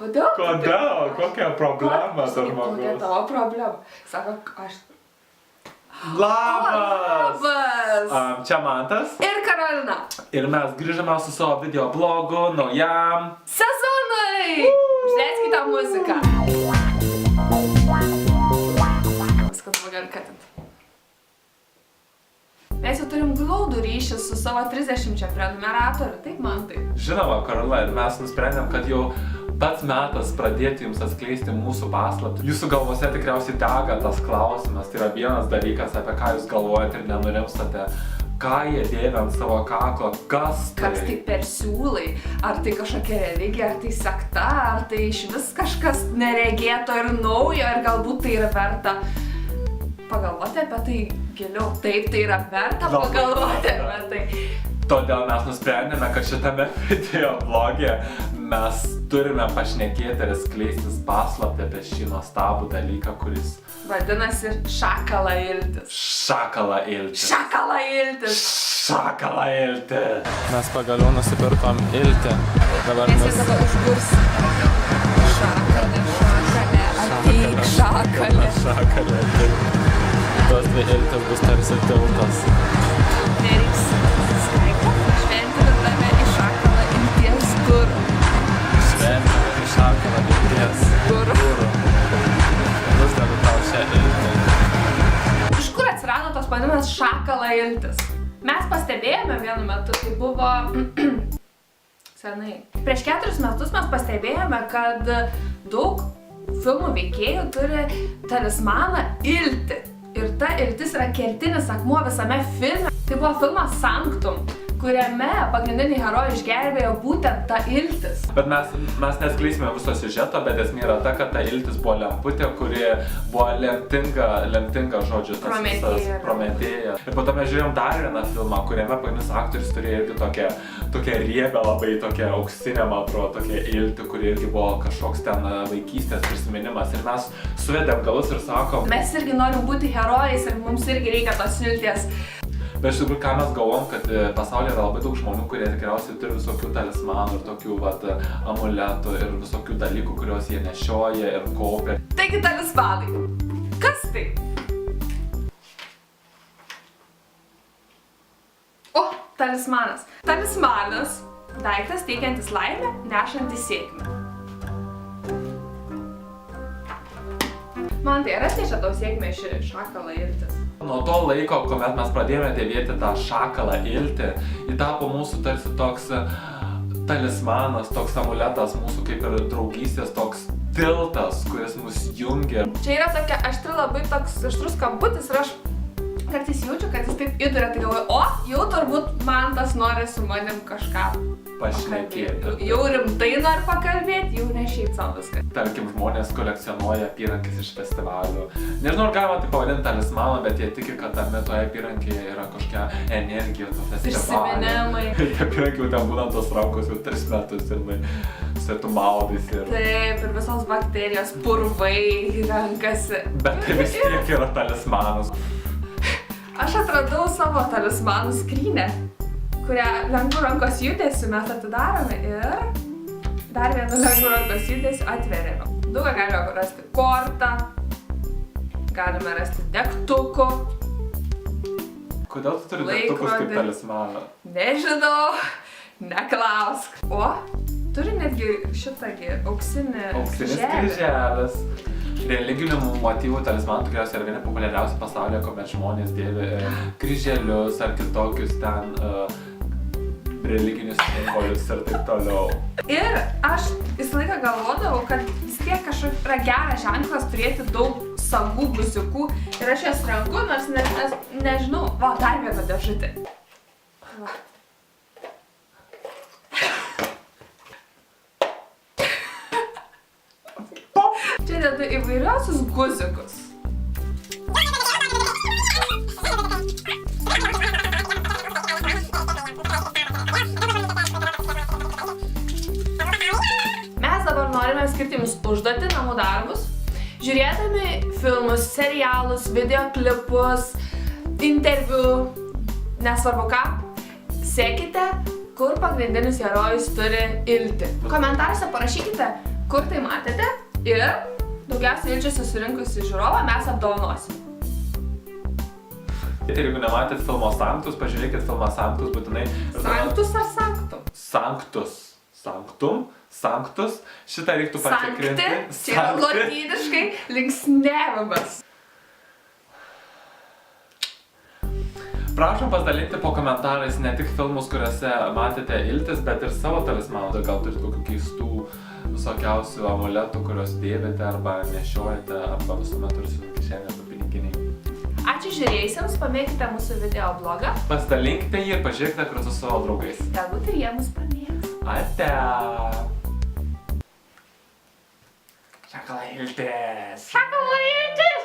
Kodėl? Kodėl? Kokia problema Kokia žmogus? tavo problema? Sako, aš... Labas! Labas! Čia Mantas. Ir Karolina. Ir mes grįžame su savo video blogu naujam Sezonui! Užleiskite muziką. Viskas buvo gerai katinti. Mes jau turim glaudų ryšį su savo 30 prenumeratorių, taip Mantai? Žinoma, Karolina, ir mes nusprendėm, kad jau pats metas pradėti jums atskleisti mūsų paslaptį. Jūsų galvose tikriausiai dega tas klausimas, tai yra vienas dalykas, apie ką jūs galvojate ir nenurimstate. Ką jie dėvi ant savo kaklo, kas tai? Kas tai per siūlai? Ar tai kažkokia religija, ar tai sekta, ar tai iš vis kažkas neregėto ir naujo, ir galbūt tai yra verta pagalvoti apie tai giliau. Taip, tai yra verta pagalvoti apie tai. Todėl mes nusprendėme, kad šitame video vloge mes turime pašnekėti ir skleistis paslaptį apie šį nuostabų dalyką, kuris vadinasi šakala iltis. Šakala iltis. Šakala iltis. Šakala iltis. Mes pagaliau nusipirkom iltį. Dabar Mes ir dabar užkursim. Šakalė, šakalė, ateik šakalė. Šakalė. Tos dvi iltis bus tarsi tiltas. Nereiks šventinti tave į šakalą ilties kur. Šventinti į šakalą ilties. Kur. Uždedu tau šią iltį. Iš kur atsirado tos vadinamas šakala iltis? Mes pastebėjome vienu metu, tai buvo senai. Prieš 4 metus mes pastebėjome, kad daug filmų veikėjų turi talismaną iltį. Ir ta iltis yra kertinis akmuo visame filme. Tai buvo filmas Sanctum, kuriame pagrindiniai herojai išgelbėjo būtent tą iltis. Bet mes neskleisime viso siužeto, bet esmė yra ta, kad ta iltis buvo lemputė, kuri buvo lemtinga žodžiu, tas visas Prometėja. Ir po to mes žiūrėjom dar vieną filmą, kuriame pagrindinis aktorius turėjo irgi tokią riebę, labai tokią auksinę, man atrodo, tokią iltį, kuri irgi buvo kažkoks ten vaikystės prisiminimas. Ir mes suvedėm galus ir sakom, mes irgi norim būti herojais ir mums irgi reikia tos ilties. bet iš tikrųjų, ką mes galvom, kad pasaulyje yra labai daug žmonių, kurie tikriausiai turi visokių talismanų ir tokių amuletų ir visokių dalykų, kuriuos jie nešioja ir kaupia. Taigi talismanai. Kas tai? O, talismanas. Talismanas. Daiktas teikiantis laimę, nešantis sėkmę. Man tai rasti čia tau sėkmę ši šakala iltis. Nuo to laiko, kuomet mes pradėjome dėvėti tą šakalą iltį, ji tapo mūsų tarsi toks talismanas, toks amuletas, mūsų kaip ir draugystės, toks tiltas, kuris mus jungia. Čia yra tokia aštri, labai toks aštrus kamputis ir aš kartais jaučiu, kad jis taip įduria, tai galvoju, o, jau turbūt Mantas nori su manim kažką pašnekėti. Jau rimtai nori pakalbėti, jau ne šiaip savo viską. Tarkim, žmonės kolekcionuoja apyrankes iš festivalių. Nežinau, ar galima tai pavadinti talismaną, bet jie tiki, kad tame toje apyrankėje yra kažkokia energija to festivalio. Prisiminimai. Ir apyrankių ten būna tos rankos jau 3 metus ir tu maudais ir... Taip, ir visos bakterijos, purvai renkasi. Bet tai vis tiek yra talismanas. Aš atradau savo talismanų skrynę, kurią lengvų rankos judesiu mes atidarome ir dar vieną lengvų rankos judesiu atveriame. Daug ką galime rasti kortą, galime rasti degtukų. Kodėl tu turi degtukus kaip talismaną? Nežinau, neklausk. O, turi netgi šitągi auksinį kryželis. Religinių motyvų talismanų tikriausiai yra vieni populiariausi pasaulyje, kuomet žmonės dėvi kryželius ar kitokius ten religinius simbolius ir taip toliau. Ir aš visą laiką galvodavau, kad vis tiek kažkoks yra geras ženklas turėti daug sagų, guziukų ir aš jas renku, nors nežinau, va, dar viena dėžutė. Va. Čia dedu įvairiausius guziukus. Mes dabar norime skirti jums užduotį, namų darbus, žiūrėdami filmus, serialus, videoklipus, interviu, nesvarbu ką, sekite, kur pagrindinis herojus turi iltį. Komentaruose parašykite, kur tai matėte ir daugiausiai ilčių susirinkusi žiūrovą mes apdovanosim. Ir jeigu nematėt filmo Sanctus, pažiūrėkit filmą Sanctus būtinai. Sanctus ar Sanctum? Sanctus. Sanctum. Sanctus. Šitą reiktų patikrinti. Sankti, čia yra lotyniškai linksniavimas. Prašom pasidalinti po komentarais ne tik filmus, kuriuose matėte iltis, bet ir savo talismanų. Gal turite kokių keistų visokiausių amuletų, kuriuos dėvite arba nešiojate, arba visuomet turite kišenėje arba piniginiai. Ačiū žiūrėjusiems, pamėgite mūsų video blogą. Pasidalinkite jį ir pažiūrėkite kartu su savo draugais. Galbūt ir jie mus pamėgs. Ate! Šakalailtis! Šakalailtis!